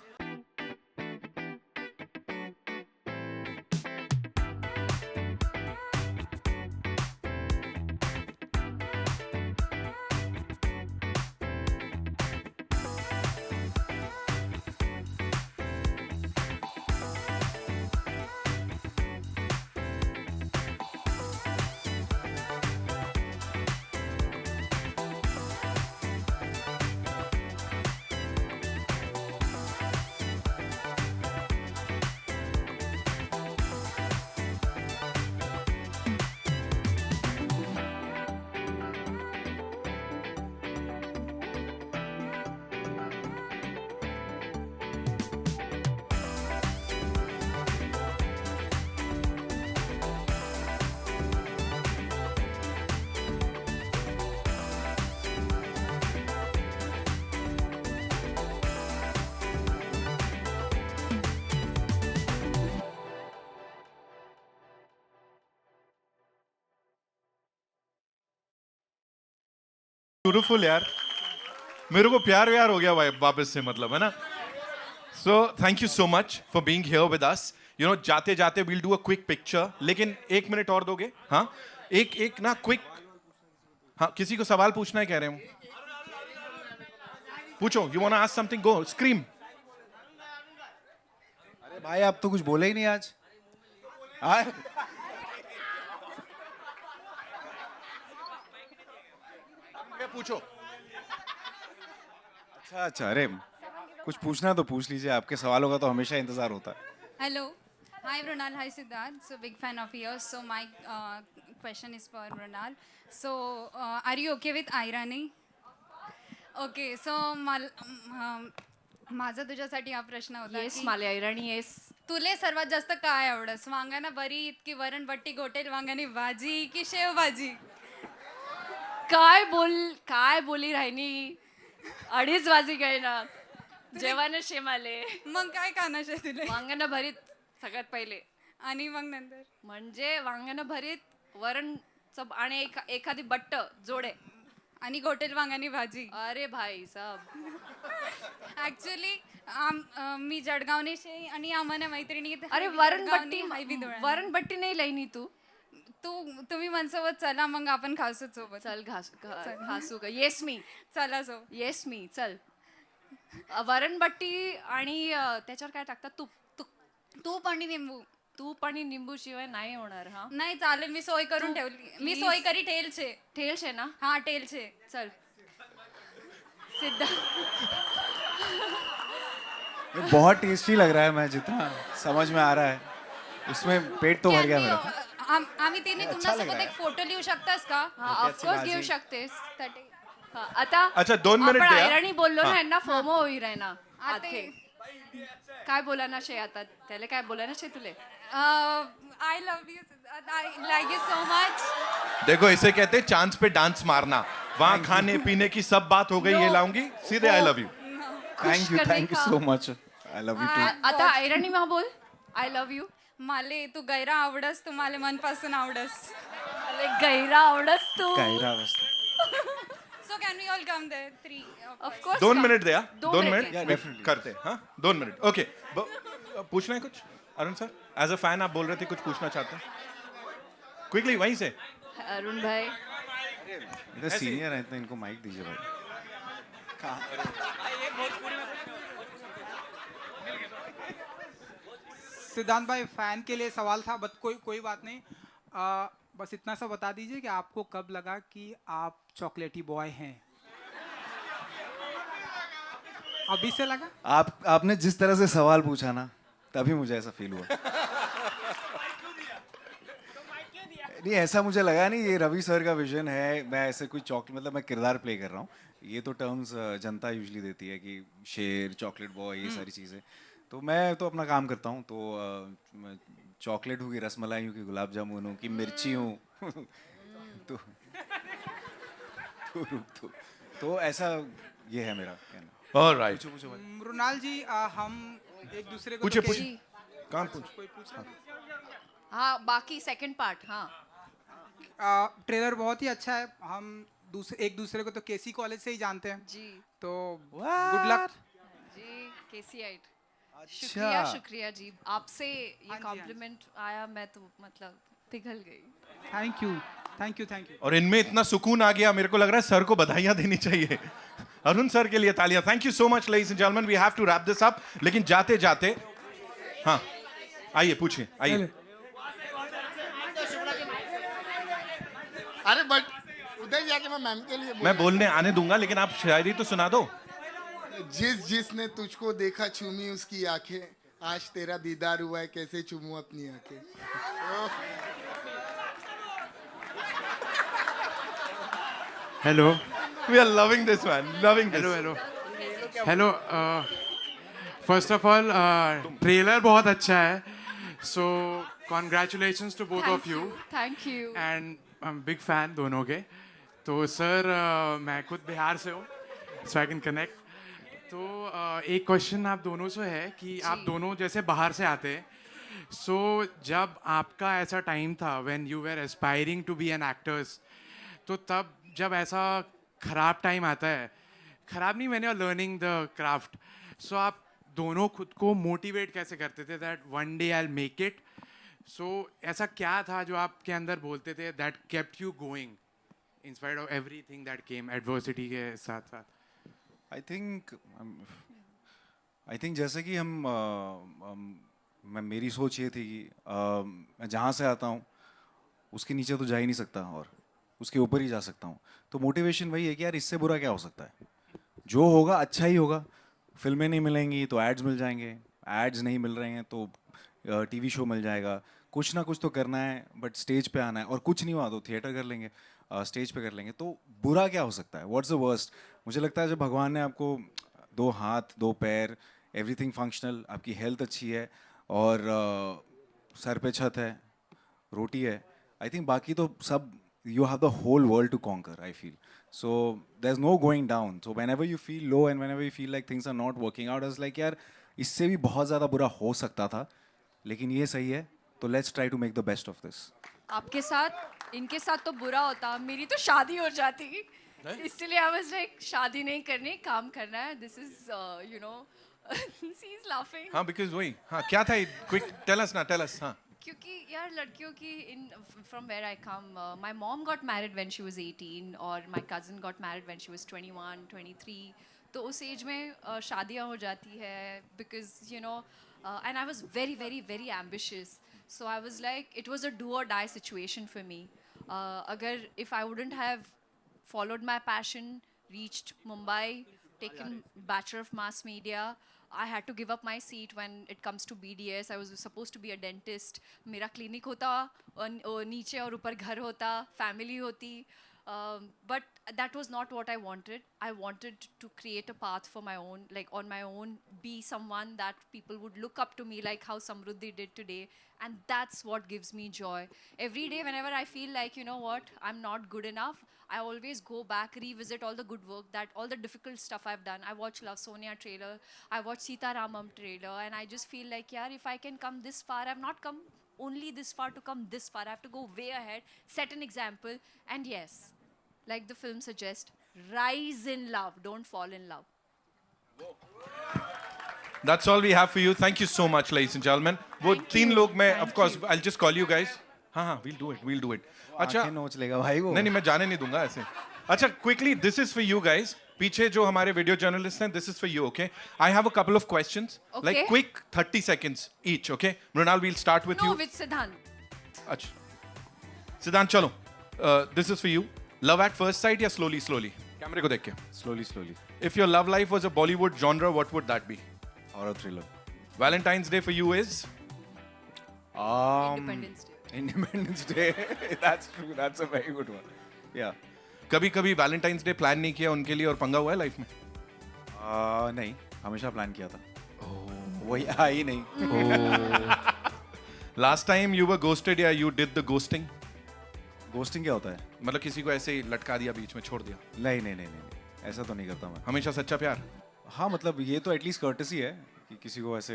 ब्यूटीफुल यार, मेरे को प्यार व्यार हो गया वापस से, मतलब है ना। So thank you so much for being here with us. You know जाते जाते we'll do a quick picture, लेकिन 1 मिनट और दोगे? हाँ एक ना क्विक। हाँ किसी को सवाल पूछना है कह रहे हो? पूछो, you want to ask something, go scream. अरे भाई आप तो कुछ बोले ही नहीं आज। पूछो। अच्छा अरे कुछ पूछना तो पूछ लीजिए, आपके सवालों का तो हमेशा इंतजार होता है। Hello. Hi Ronald, hi Siddharth. So big fan of yours. So my question is for Ronald. So are you okay with irony? Okay. So माझा तुझ्यासाठी हा प्रश्न होता येस की मला ऐराणी येस. तुले सर्वात जास्त काय आवडस? वांगाना भरीत की वरणबट्टी गोटेल वांगानी भाजी की शेवभाजी? काय बोली राहिनी 2:30 वाजी गए ना, जेवण शेमाले. मग काय खाणार तुले? वांगण भरीत सगळ्यात पहिले, आणि मग नंतर म्हणजे वांगण भरीत वरण आणि एखादी बट्ट जोडे आणि गोटेल वांगानी भाजी. अरे भाई साहब, ऍक्च्युली मी जळगावने शे आणि आम्हाला मैत्रिणी अरे वरणबट्टी नाही लईनी तुम्ही मनसोबत चला, मग आपण खासू सोबत. चल खासू का? येस मी. चला सो. येस मी चल. वरणबट्टी आणि त्याच्यावर काय टाकतात? तूप आणि निंबू. तूप आणि निंबू शिवाय नाही होणार. हा नाही चालेल, मी सोय करून ठेवली. मी सोय करी ठेलशे ना. हा टेलचे. चल सिद्धार्थ, ये बहुत टेस्टी लग रहा है, मैं जितना समझ में आ रहा है उसमें पेट तो भर गया मेरा। आम्ही तिने तुमच्यासोबत एक फोटो लिहू शकतास का? हा ऑफकोर्स घेऊ शकतेस. हा, आता अच्छा 2 मिनिट आपण द्या. ऐराणी बोललो ना, यांना फोमो होईल आहे ना. आते काय बोला ना शे? आता त्याला काय बोला ना शे तुले? I love you. I like you so much. देखो इसे कहते हैं चांद पे डांस मारना। वहाँ खाने पीने की सब बात हो गई, ये लाऊंगी सीधे I love you. Thank you so much, I love you too. आता ऐराणी मा बोल, आय लव्ह यू. माले तू गैरा आवडस, तू माले मनपासून आवडस. अरे गैरा आवडस तू. गैरा वस्तू। So can we all come there? 3 of course. 2 minute दे, 2 मिनट. मिनट करते। हाँ 2 मिनट ओके। पूछना है कुछ Arun sir? As a fan आप बोल रहे थे कुछ पूछना चाहते हैं? क्विकली वहीं से। अरुण भाई इधर सीनियर है तो इनको माइक दीजिए भाई। सिद्धांत भाई, फैन के लिए सवाल था, बट कोई बात नहीं। बस इतना सा बता दीजिए कि आपको कब लगा कि आप चॉकलेटी बॉय हैं? अभी से लगा? आपने जिस तरह से सवाल पूछा ना, तभी मुझे ऐसा फील हुआ। नहीं ऐसा मुझे लगा नहीं, ये रवि सर का विजन है। मैं ऐसे कोई मतलब मैं किरदार प्ले कर रहा हूँ। ये तो टर्म्स जनता यूजुअली देती है कि शेर, चॉकलेट बॉय, ये सारी चीज़ें। तो मैं तो अपना काम करता हूँ। तो चॉकलेट हूँ कि रसमलाई हूँ कि गुलाब जामुन हूँ कि मिर्ची हूँ तो ऐसा ये है मेरा कहना। ऑलराइट मृणाल जी हम एक दूसरे को पूछे तो पूछे जी काम पूछ कोई पूछ रहा था? हाँ बाकी सेकंड पार्ट हाँ ट्रेलर बहुत ही अच्छा है। हम एक दूसरे को तो केसी कॉलेज से ही जानते हैं, जी तो गुड लक। जी केसीआईट अच्छा। शुक्रिया शुक्रिया जी आपसे ये हाँ जी। कॉम्प्लीमेंट आया मैं तो मतलब पिघल गई thank you thank you thank you. और इनमें इतना सुकून आ गया, मेरे को लग रहा है सर को बधाइयां देनी चाहिए। अरुण सर के लिए तालियां। Thank you so much ladies and gentleman, we have to wrap this up. लेकिन जाते जाते हाँ आइए पूछिए आइए। अरे बट उधर जाके मैं मैम के लिए मैं बोलने आने दूंगा, लेकिन आप शायरी तो सुना दो। जिसने तुझको देखा चूमी उसकी आंखें, आज तेरा दीदार हुआ है कैसे चूमूं अपनी आंखें। Hello we are loving this man, loving this. Hello hello first of all trailer बहुत अच्छा है, so congratulations to both of you thank you and I am big fan दोनों के। तो सर मैं खुद बिहार से हूँ, सो आई कैन कनेक्ट। तो एक क्वेश्चन आप दोनों से है कि आप दोनों जैसे बाहर से आते हैं, सो जब आपका ऐसा टाइम था when you were aspiring to be an actors, तो तब जब ऐसा खराब टाइम आता है, खराब नहीं मैंने लर्निंग द क्राफ्ट, सो आप दोनों खुद को मोटिवेट कैसे करते थे that one day I will make it? So ऐसा क्या था जो आपके अंदर बोलते थे that kept you going in spite of everything that came adversity के साथ साथ? आई थिंक जैसे कि मेरी सोच ये थी कि मैं जहाँ से आता हूँ उसके नीचे तो जा ही नहीं सकता और उसके ऊपर ही जा सकता हूँ। तो मोटिवेशन वही है कि यार इससे बुरा क्या हो सकता है, जो होगा अच्छा ही होगा। फिल्में नहीं मिलेंगी तो एड्स मिल जाएंगे, एड्स नहीं मिल रहे हैं तो टीवी शो मिल जाएगा। कुछ ना कुछ तो करना है, बट स्टेज पे आना है, और कुछ नहीं हुआ तो थिएटर कर लेंगे, स्टेज पे कर लेंगे। तो बुरा क्या हो सकता है, व्हाट्स द वर्स्ट? मुझे लगता है जब भगवान ने आपको 2 हाथ 2 पैर, एवरीथिंग फंक्शनल, आपकी हेल्थ अच्छी है और सर पे छत है, रोटी है, आई थिंक बाकी तो सब, you have the whole world to conquer, I feel. So there's no going down. So whenever you feel low and whenever you feel like things are not working out, I was like यार इससे भी बहुत ज़्यादा बुरा हो सकता था, लेकिन ये सही है, तो let's try to make the best of this. आपके साथ इनके साथ तो बुरा होता, मेरी तो शादी हो जाती, इसलिए I was like शादी नहीं करनी, काम करना है. This is you know she's laughing. हाँ because वही हाँ क्या था, quick tell us हाँ. क्योंकि यार लड़कियों की from where I come, my mom got married when she was 18 और my cousin got married when she was 21, 23. तो उस एज में शादियाँ हो जाती है because you know and I was very very very ambitious, so I was like it was a do or die situation for me. अगर if I wouldn't have followed my passion, reached Mumbai, taken Bachelor of Mass Media, I had to give up my seat when it comes to BDS. I was supposed to be a dentist. मेरा clinic होता, नीचे और ऊपर घर होता, family होती. But that was not what I wanted. I wanted to create a path for my own, like on my own, be someone that people would look up to me, like how Samruddhi did today. And that's what gives me joy. Every day, whenever I feel like, you know what, I'm not good enough, I always go back, revisit all the good work, all the difficult stuff I've done. I watch Love Sonia trailer, I watch Sita Ramam trailer, and I just feel like, yeah, if I can come this far, I've not come only this far to come this far. I have to go way ahead, set an example, and yes, like the film suggests, rise in love, don't fall in love. That's all we have for you. Thank you so much, ladies and gentlemen. वो 3 लोग मैं, of course, I'll just call you guys. हाँ, we'll do it. अच्छा, नोच लेगा भाई वो। नहीं मैं जाने नहीं दूंगा ऐसे। अच्छा, quickly, this is for you guys. पीछे जो हमारे वीडियो जर्नलिस्ट हैं, this is for you, okay? I have a couple of questions, like Okay. quick 30 seconds each, okay? Mrunal, we'll start with No, you. with Siddhant. अच्छा, सिद्धांत चलो. This is for you. Love at first sight या slowly? कैमरे को देख के. Slowly. If your love life was a Bollywood genre, what would that be? Horror thriller. Valentine's Day for you is? Independence Day. Independence Day. That's true. That's a very good one. Yeah. कभी Valentine's Day plan नहीं किया उनके लिए और पंगा हुआ है life में? नहीं, हमेशा प्लान किया था. वही आई नहीं. Last time you were ghosted या you did the ghosting? Ghosting क्या होता है? मतलब किसी को ऐसे ही लटका दिया बीच में छोड़ दिया? नहीं, ऐसा तो नहीं करता मैं. हमेशा सच्चा प्यार? हाँ मतलब ये तो एटलीस्ट कर्टसी है कि किसी को ऐसे.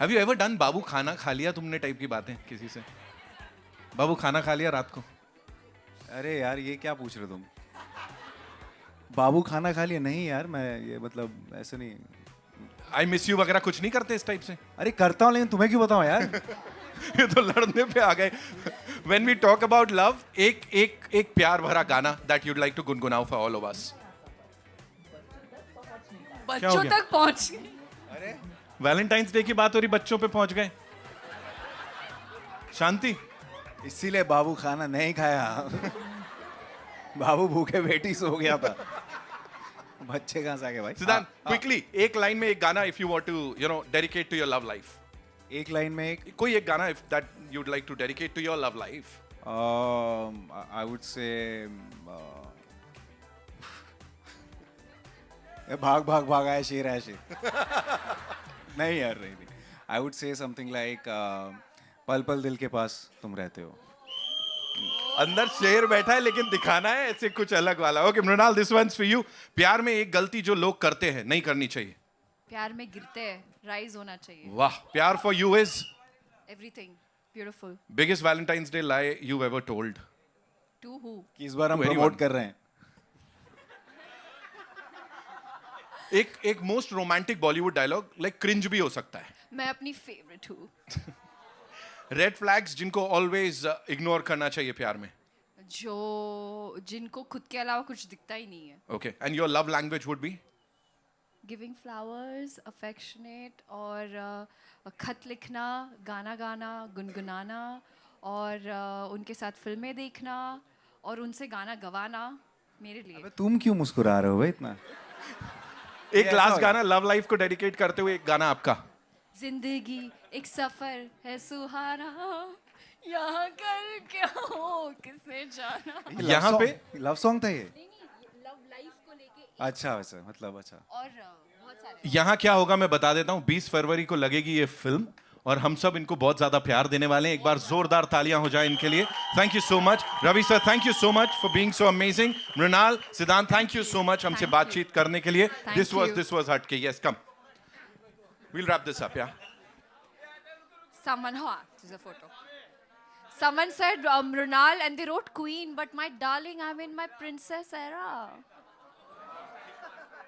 हैव यू एवर डन बाबू खाना खा लिया तुमने टाइप की बातें किसी से? बाबू खाना खा लिया रात को? अरे यार ये क्या पूछ रहे हो तुम? बाबू खाना खा लिया? नहीं यार मैं ये मतलब ऐसे नहीं. आई मिस यू वगैरह कुछ नहीं करते इस टाइप से? अरे करता हूँ लेकिन तुम्हें क्यों बताऊँ यार. ये तो लड़ने पे आ गए. When we talk about love, एक प्यार भरा गाना that you'd like to गुनगुनाओ for all of us. बच्चों गया? तक पहुंच गए. वैलेंटाइंस डे की बात हो रही, बच्चों पे पहुंच गए. शांति. इसीलिए बाबू खाना नहीं खाया. बाबू भूखे बेटी सो गया था. बच्चे कहाँ से आ गए भाई? सिद्धांत, क्विकली एक लाइन में एक गाना if you want to, you know, dedicate to your love life. एक लाइन में एक कोई एक गाना if that you'd like to dedicate to your love life. I would say भाग भाग भाग आया शेर आया शेर. नहीं यार नहीं. I would say something like पल पल दिल के पास तुम रहते हो. अंदर शेर बैठा है लेकिन दिखाना है ऐसे कुछ अलग वाला. Okay Mrunal, this one's for you. प्यार में एक गलती जो लोग करते हैं, नहीं करनी चाहिए. प्यार में गिरते हैं, राइज होना चाहिए. वाह. प्यार for you is everything beautiful. Biggest Valentine's day lie you ever told. To who? कि इस बार हम To anyone. प्रमोट कर रहे हैं. एक most romantic Bollywood dialogue, like cringe भी हो सकता है. मैं अपनी फेवरेट हूँ. रेड फ्लैग्स जिनको ऑलवेज इग्नोर करना चाहिए प्यार में. जिनको खुद के अलावा कुछ दिखता ही नहीं है. Okay, and your love language would be? Giving flowers, affectionate, और खत लिखना, गाना गाना, गुनगुनाना, और उनके साथ फिल्में देखना और उनसे गाना गवाना मेरे लिए. अबे तुम क्यों मुस्कुरा रहे हो भाई इतना? एक ऐसा लास्ट हो गाना लव लाइफ को डेडिकेट करते हुए, एक गाना आपका. जिंदगी एक सफर है सुहाना, यहाँ कर क्या हो किसने जाना. यहाँ पे लव सॉन्ग था ये. लव लाइफ को लेके अच्छा वैसे मतलब अच्छा. और बहुत सारे. यहाँ क्या होगा मैं बता देता हूँ. 20 फरवरी को लगेगी ये फिल्म और हम सब इनको बहुत ज्यादा प्यार देने वाले हैं. एक बार जोरदार तालियां हो जाए इनके लिए. Thank you so much Ravi sir, thank you so much for being so amazing. Mrunal, Siddhant, thank you so much हमसे बातचीत करने के लिए. दिस वाज हटके. Yes, come, we'll wrap this up. या Someone, there's a photo. Someone said Mrunal and they wrote Queen, but my darling, I'm in my princess era.